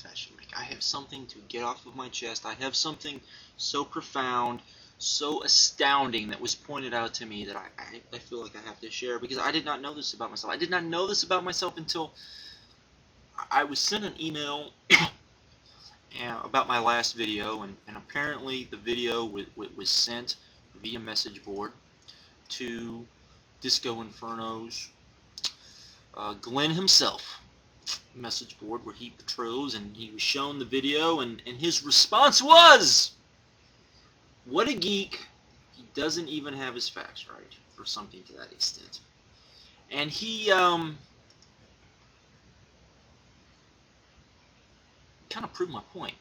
confession to make. I have something to get off of my chest. I have something so profound, so astounding that was pointed out to me that I feel like I have to share, because I did not know this about myself. I did not know this about myself until I was sent an email about my last video, and apparently the video was sent via message board to Disco Inferno's Glenn himself message board, where he patrols, and he was shown the video, and his response was, "What a geek, he doesn't even have his facts right," or something to that extent. And he kind of proved my point.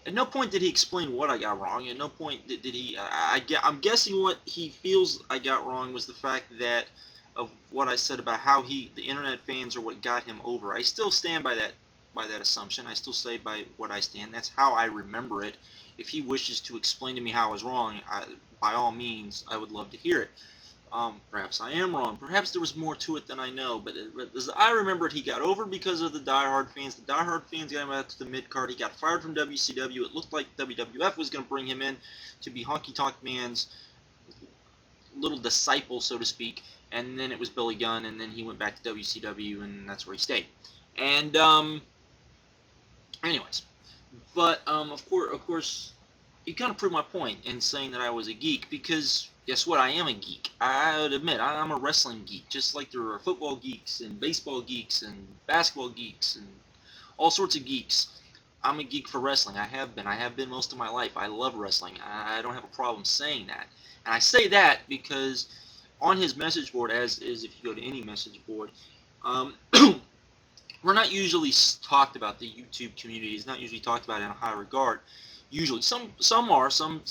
At no point did he explain what I got wrong. At no point did he. I'm guessing what he feels I got wrong was the fact that of what I said about how the internet fans are what got him over. I still stand by that assumption. I still say by what I stand. That's how I remember it. If he wishes to explain to me how I was wrong, by all means, I would love to hear it. Perhaps I am wrong. Perhaps there was more to it than I know. But as I remember it, he got over because of the diehard fans. The diehard fans got him out to the mid-card. He got fired from WCW. It looked like WWF was going to bring him in to be Honky Tonk Man's little disciple, so to speak. And then it was Billy Gunn, and then he went back to WCW, and that's where he stayed. And anyways, but of course, he kind of proved my point in saying that I was a geek, because guess what? I am a geek. I would admit I'm a wrestling geek, just like there are football geeks and baseball geeks and basketball geeks and all sorts of geeks. I'm a geek for wrestling. I have been most of my life. I love wrestling. I don't have a problem saying that. And I say that because on his message board, as is if you go to any message board, we're not usually talked about. The YouTube community is not usually talked about in a high regard. Usually, some are, some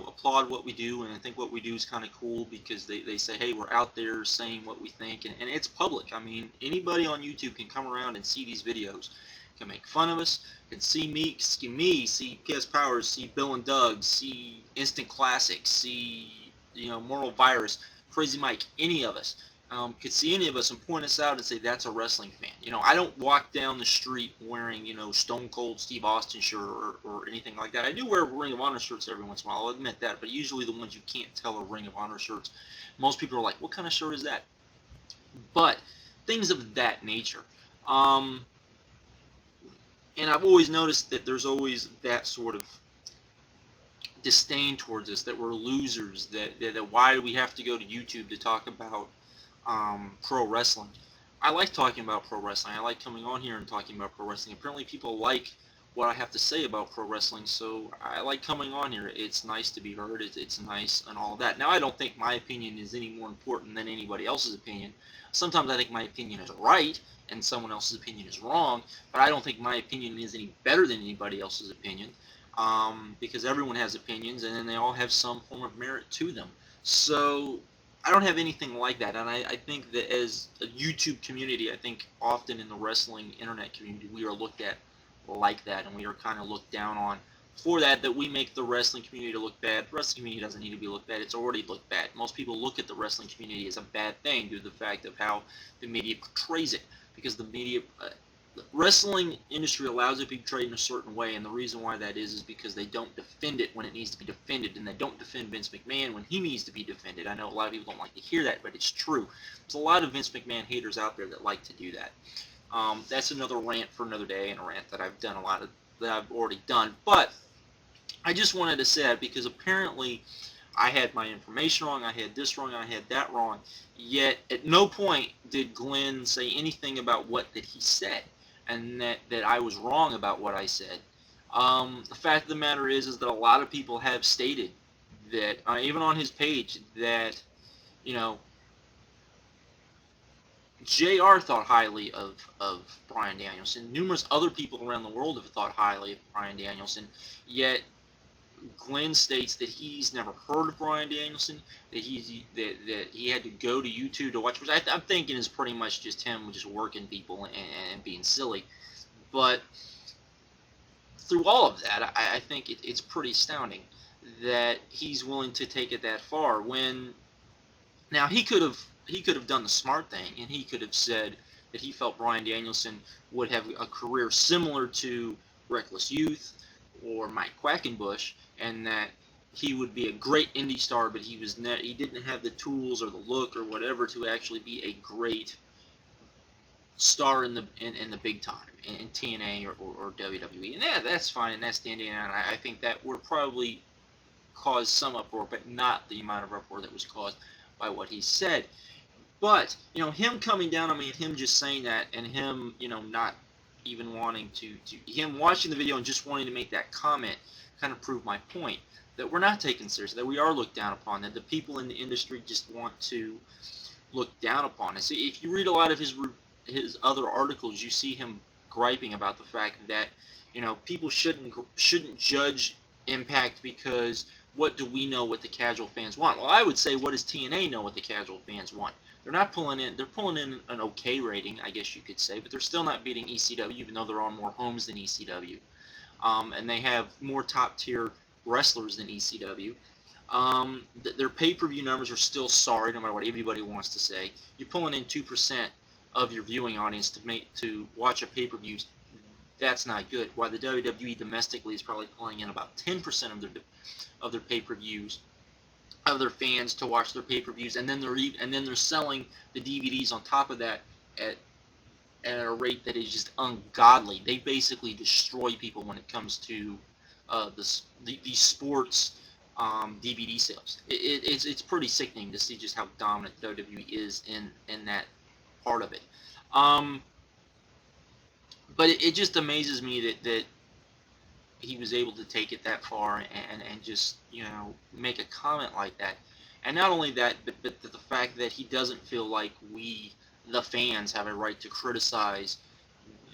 applaud what we do, and I think what we do is kind of cool, because they say, hey, we're out there saying what we think, and it's public. I mean, anybody on YouTube can come around and see these videos, can make fun of us, can see me, see PS Powers, see Bill and Doug, see Instant Classics, see Moral Virus, Crazy Mike, any of us. Could see any of us and point us out and say, that's a wrestling fan. I don't walk down the street wearing, Stone Cold Steve Austin shirt or anything like that. I do wear Ring of Honor shirts every once in a while, I'll admit that, but usually the ones you can't tell are Ring of Honor shirts. Most people are like, what kind of shirt is that? But things of that nature. And I've always noticed that there's always that sort of disdain towards us, that we're losers, that why do we have to go to YouTube to talk about pro wrestling. I like talking about pro wrestling. I like coming on here and talking about pro wrestling. Apparently people like what I have to say about pro wrestling, so I like coming on here. It's nice to be heard. It's nice and all that. Now, I don't think my opinion is any more important than anybody else's opinion. Sometimes I think my opinion is right and someone else's opinion is wrong, but I don't think my opinion is any better than anybody else's opinion, because everyone has opinions, and then they all have some form of merit to them. So I don't have anything like that, and I think that as a YouTube community, I think often in the wrestling internet community, we are looked at like that, and we are kind of looked down on for that we make the wrestling community look bad. The wrestling community doesn't need to be looked bad. It's already looked bad. Most people look at the wrestling community as a bad thing due to the fact of how the media portrays it, because the media, the wrestling industry allows it to be portrayed in a certain way, and the reason why that is because they don't defend it when it needs to be defended, and they don't defend Vince McMahon when he needs to be defended. I know a lot of people don't like to hear that, but it's true. There's a lot of Vince McMahon haters out there that like to do that. That's another rant for another day, and a rant that I've done that I've already done. But I just wanted to say that because apparently I had my information wrong, I had this wrong, I had that wrong, yet at no point did Glenn say anything about what that he said, and that I was wrong about what I said. The fact of the matter is that a lot of people have stated that, even on his page, that, JR thought highly of Bryan Danielson. Numerous other people around the world have thought highly of Bryan Danielson, yet Glenn states that he's never heard of Bryan Danielson, that he had to go to YouTube to watch, which I'm thinking is pretty much just him just working people and being silly. But through all of that, I think it's pretty astounding that he's willing to take it that far. When now he could have done the smart thing, and he could have said, that he felt Bryan Danielson would have a career similar to Reckless Youth or Mike Quackenbush, and that he would be a great indie star, but he didn't have the tools or the look or whatever to actually be a great star in the big time in TNA or WWE. And yeah, that's fine, and that's standing out. I think that would probably cause some uproar, but not the amount of uproar that was caused by what he said. But, him coming down on me and him just saying that and him, not even wanting him watching the video and just wanting to make that comment kind of proved my point that we're not taken seriously, that we are looked down upon, that the people in the industry just want to look down upon us. If you read a lot of his other articles, you see him griping about the fact that, people shouldn't judge Impact because what do we know what the casual fans want? Well, I would say, what does TNA know what the casual fans want? They're pulling in an okay rating, I guess you could say, but they're still not beating ECW, even though they're on more homes than ECW. And they have more top tier wrestlers than ECW. Their pay-per-view numbers are still sorry, no matter what everybody wants to say. You're pulling in 2% of your viewing audience to watch a pay-per-view. That's not good. While the WWE domestically is probably pulling in about 10% of their pay-per-views, of their fans to watch their pay-per-views, and then they're selling the DVDs on top of that at a rate that is just ungodly. They basically destroy people when it comes to these sports DVD sales. It's pretty sickening to see just how dominant WWE is in that part of it. But it just amazes me that he was able to take it that far and just make a comment like that. And not only that, but the fact that he doesn't feel like we, the fans, have a right to criticize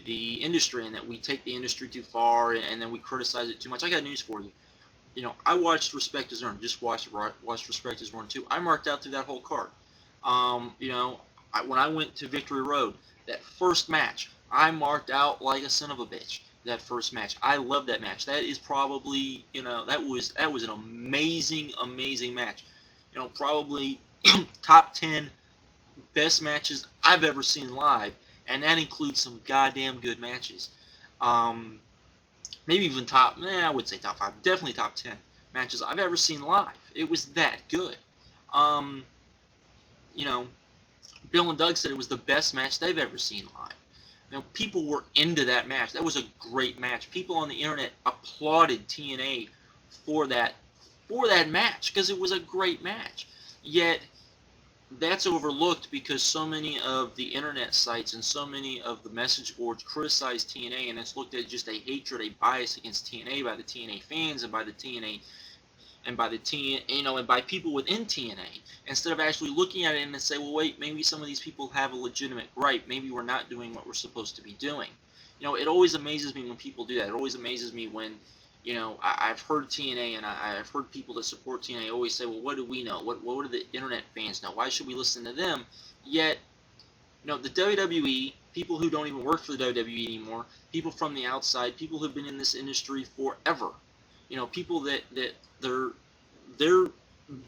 the industry, and that we take the industry too far and then we criticize it too much. I got news for you. I watched Respect is Earned. Just watched Respect is Earned 2. I marked out through that whole card. When I went to Victory Road, that first match, I marked out like a son of a bitch. That first match, I love that match. That is probably, that was an amazing, amazing match. Probably top 10 best matches I've ever seen live, and that includes some goddamn good matches. Maybe even I would say top 5, definitely top 10 matches I've ever seen live. It was that good. Um, you know, Bill and Doug said it was the best match they've ever seen live. People were into that match. That was a great match. People on the internet applauded TNA for that match because it was a great match. Yet that's overlooked because so many of the internet sites and so many of the message boards criticize TNA, and it's looked at just a hatred, a bias against TNA by the TNA fans and by the TNA and by the and by people within TNA, instead of actually looking at it and say, well, wait, maybe some of these people have a legitimate gripe. Maybe we're not doing what we're supposed to be doing. It always amazes me when people do that. It always amazes me when, I've heard TNA and I've heard people that support TNA always say, well, what do we know? What do the internet fans know? Why should we listen to them? Yet, the WWE, people who don't even work for the WWE anymore, people from the outside, people who've been in this industry forever, people that their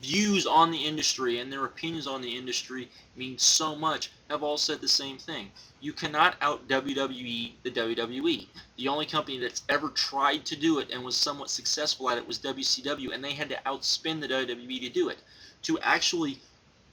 views on the industry and their opinions on the industry mean so much, have all said the same thing. You cannot out WWE the WWE. The only company that's ever tried to do it and was somewhat successful at it was WCW, and they had to outspin the WWE to do it. To actually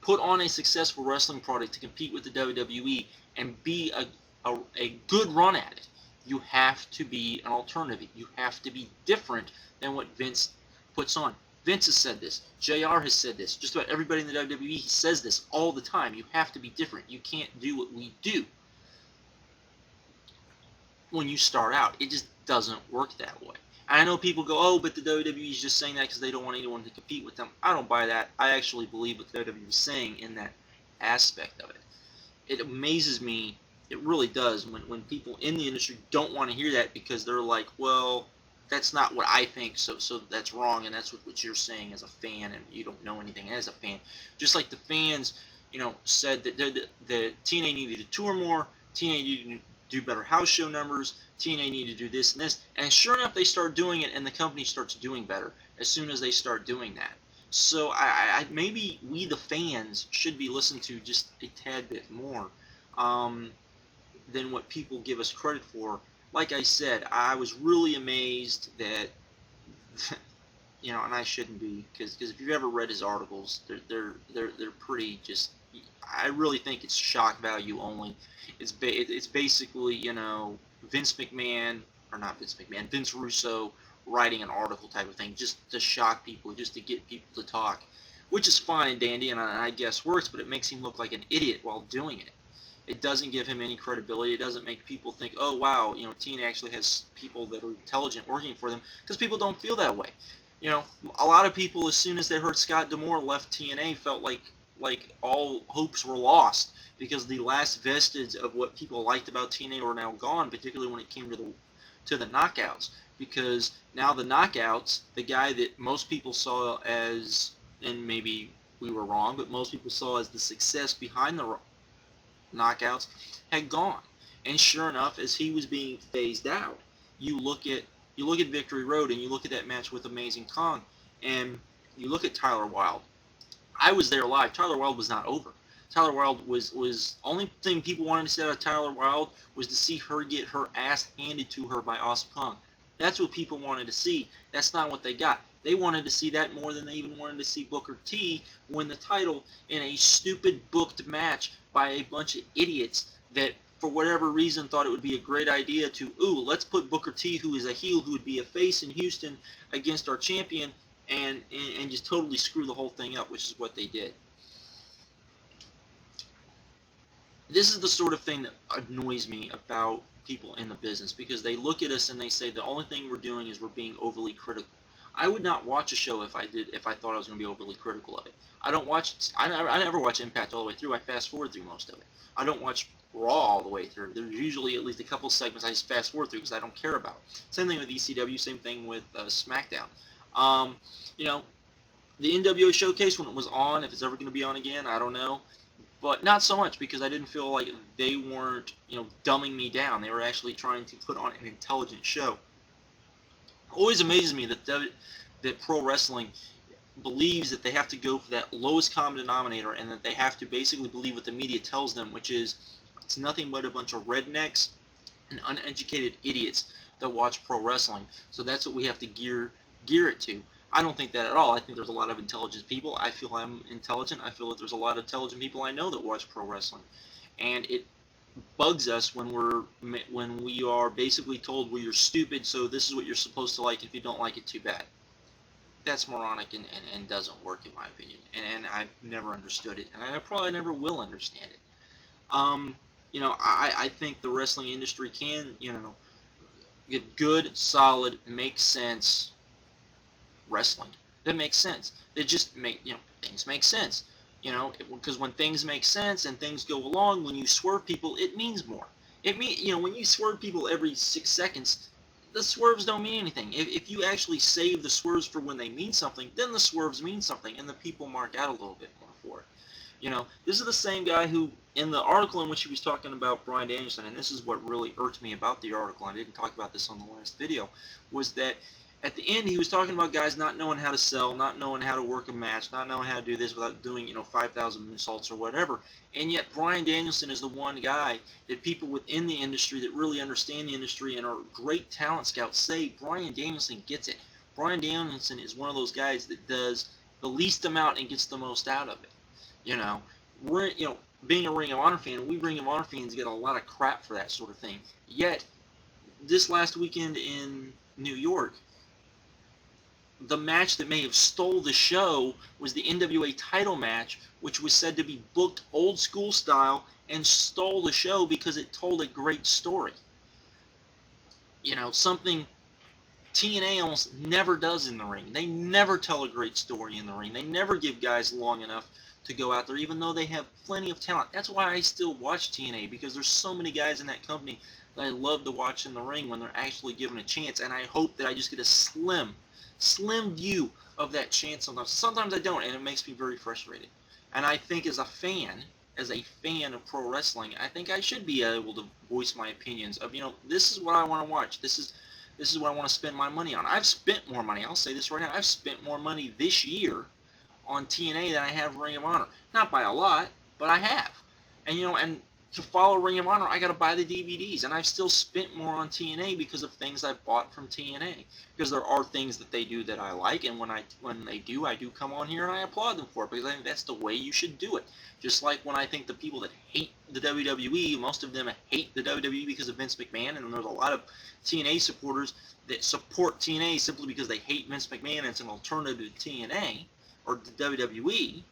put on a successful wrestling product to compete with the WWE and be a good run at it, you have to be an alternative. You have to be different than what Vince puts on. Vince has said this. JR has said this. Just about everybody in the WWE says this all the time. You have to be different. You can't do what we do when you start out. It just doesn't work that way. I know people go, oh, but the WWE is just saying that because they don't want anyone to compete with them. I don't buy that. I actually believe what the WWE is saying in that aspect of it. It amazes me. It really does when people in the industry don't want to hear that because they're like, well, that's not what I think, so that's wrong, and that's what you're saying as a fan, and you don't know anything as a fan. Just like the fans, said that the TNA needed to tour more, TNA needed to do better house show numbers, TNA needed to do this and this, and sure enough, they start doing it, and the company starts doing better as soon as they start doing that. So maybe we, the fans, should be listened to just a tad bit more. than what people give us credit for. Like I said, I was really amazed that, and I shouldn't be, because if you've ever read his articles, they're pretty just. I really think it's shock value only. It's basically Vince McMahon, or not Vince McMahon, Vince Russo writing an article type of thing, just to shock people, just to get people to talk, which is fine and dandy, and I guess works, but it makes him look like an idiot while doing it. It doesn't give him any credibility. It doesn't make people think, oh wow, TNA actually has people that are intelligent working for them, because people don't feel that way. A lot of people, as soon as they heard Scott D'Amore left TNA, felt like all hopes were lost, because the last vestige of what people liked about TNA were now gone, particularly when it came to the knockouts. Because now the knockouts, the guy that most people saw as, and maybe we were wrong, but most people saw as the success behind the knockouts, had gone. And sure enough, as he was being phased out, you look at Victory Road, and you look at that match with Amazing Kong, and you look at Tyler Wilde. I was there live. Tyler Wilde was not over. Tyler Wilde was only thing people wanted to see out of Tyler Wilde was to see her get her ass handed to her by Awesome Kong. That's what people wanted to see. That's not what they got. They wanted to see that more than they even wanted to see Booker T win the title in a stupid booked match by a bunch of idiots that, for whatever reason, thought it would be a great idea to, let's put Booker T, who is a heel, who would be a face in Houston, against our champion, and just totally screw the whole thing up, which is what they did. This is the sort of thing that annoys me about people in the business, because they look at us and they say the only thing we're doing is we're being overly critical. I would not watch a show if I thought I was going to be overly critical of it. I never watch Impact all the way through. I fast forward through most of it. I don't watch Raw all the way through. There's usually at least a couple segments I just fast forward through because I don't care about. Same thing with ECW. Same thing with SmackDown. The NWO Showcase, when it was on, if it's ever going to be on again, I don't know. But not so much, because I didn't feel like they weren't, dumbing me down. They were actually trying to put on an intelligent show. It always amazes me that pro wrestling believes that they have to go for that lowest common denominator, and that they have to basically believe what the media tells them, which is it's nothing but a bunch of rednecks and uneducated idiots that watch pro wrestling. So that's what we have to gear it to. I don't think that at all. I think there's a lot of intelligent people. I feel I'm intelligent. I feel that there's a lot of intelligent people I know that watch pro wrestling. And it bugs us when we are basically told, well, you're stupid, so this is what you're supposed to like. If you don't like it, too bad. That's moronic and doesn't work, in my opinion. And I've never understood it. And I probably never will understand it. I think the wrestling industry can, get good, solid, make sense wrestling that makes sense. They just make, things make sense. Because when things make sense and things go along, when you swerve people, it means more. When you swerve people every 6 seconds, the swerves don't mean anything. If you actually save the swerves for when they mean something, then the swerves mean something, and the people mark out a little bit more for it. This is the same guy who, in the article in which he was talking about Bryan Danielson, and this is what really irked me about the article, I didn't talk about this on the last video, was that at the end, he was talking about guys not knowing how to sell, not knowing how to work a match, not knowing how to do this without doing, 5,000 insults or whatever. And yet Bryan Danielson is the one guy that people within the industry that really understand the industry and are great talent scouts say Bryan Danielson gets it. Bryan Danielson is one of those guys that does the least amount and gets the most out of it. We're, being a Ring of Honor fan, we Ring of Honor fans get a lot of crap for that sort of thing. Yet, this last weekend in New York, the match that may have stole the show was the NWA title match, which was said to be booked old school style and stole the show because it told a great story. Something TNA almost never does in the ring. They never tell a great story in the ring. They never give guys long enough to go out there, even though they have plenty of talent. That's why I still watch TNA, because there's so many guys in that company that I love to watch in the ring when they're actually given a chance, and I hope that I just get a slim view of that chance sometimes. Sometimes I don't, and it makes me very frustrated. And I think as a fan of pro wrestling, I think I should be able to voice my opinions of, this is what I want to watch. This is what I want to spend my money on. I've spent more money. I'll say this right now. I've spent more money this year on TNA than I have Ring of Honor. Not by a lot, but I have. And to follow Ring of Honor, I got to buy the DVDs, and I've still spent more on TNA because of things I've bought from TNA. Because there are things that they do that I like, and when they do, I do come on here and I applaud them for it, because I think that's the way you should do it. Just like when I think the people that hate the WWE, most of them hate the WWE because of Vince McMahon, and there's a lot of TNA supporters that support TNA simply because they hate Vince McMahon and it's an alternative to TNA or the WWE.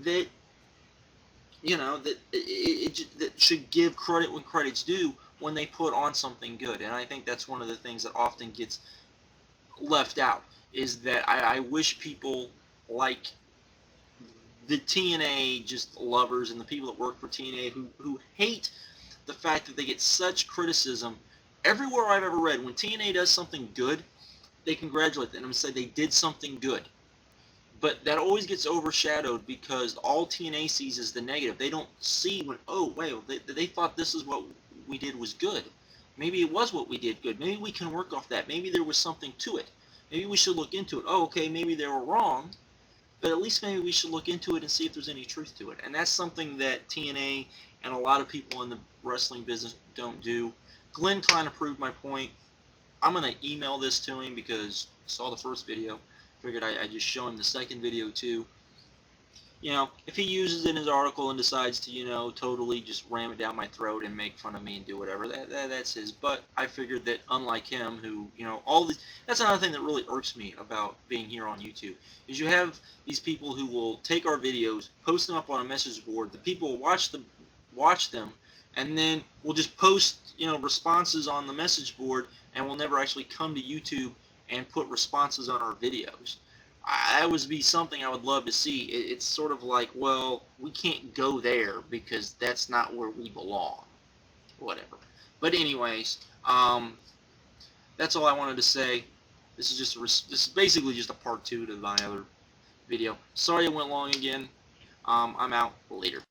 That that should give credit when credit's due when they put on something good. And I think that's one of the things that often gets left out, is that I wish people like the TNA just lovers and the people that work for TNA who hate the fact that they get such criticism. Everywhere I've ever read, when TNA does something good, they congratulate them and say they did something good. But that always gets overshadowed because all TNA sees is the negative. They don't see when, oh, wait, they thought this is what we did was good. Maybe it was what we did good. Maybe we can work off that. Maybe there was something to it. Maybe we should look into it. Oh, okay, maybe they were wrong, but at least maybe we should look into it and see if there's any truth to it. And that's something that TNA and a lot of people in the wrestling business don't do. Glenn kind of proved my point. I'm going to email this to him because I saw the first video. Figured I'd just show him the second video too. If he uses it in his article and decides to, totally just ram it down my throat and make fun of me and do whatever, that's his. But I figured that unlike him, who, that's another thing that really irks me about being here on YouTube, is you have these people who will take our videos, post them up on a message board, the people will watch them, and then we'll just post, responses on the message board, and we'll never actually come to YouTube and put responses on our videos. That would be something I would love to see. It's sort of like, well, we can't go there because that's not where we belong. Whatever. But anyways, that's all I wanted to say. This is basically just a part 2 to my other video. Sorry it went long again. I'm out. Later.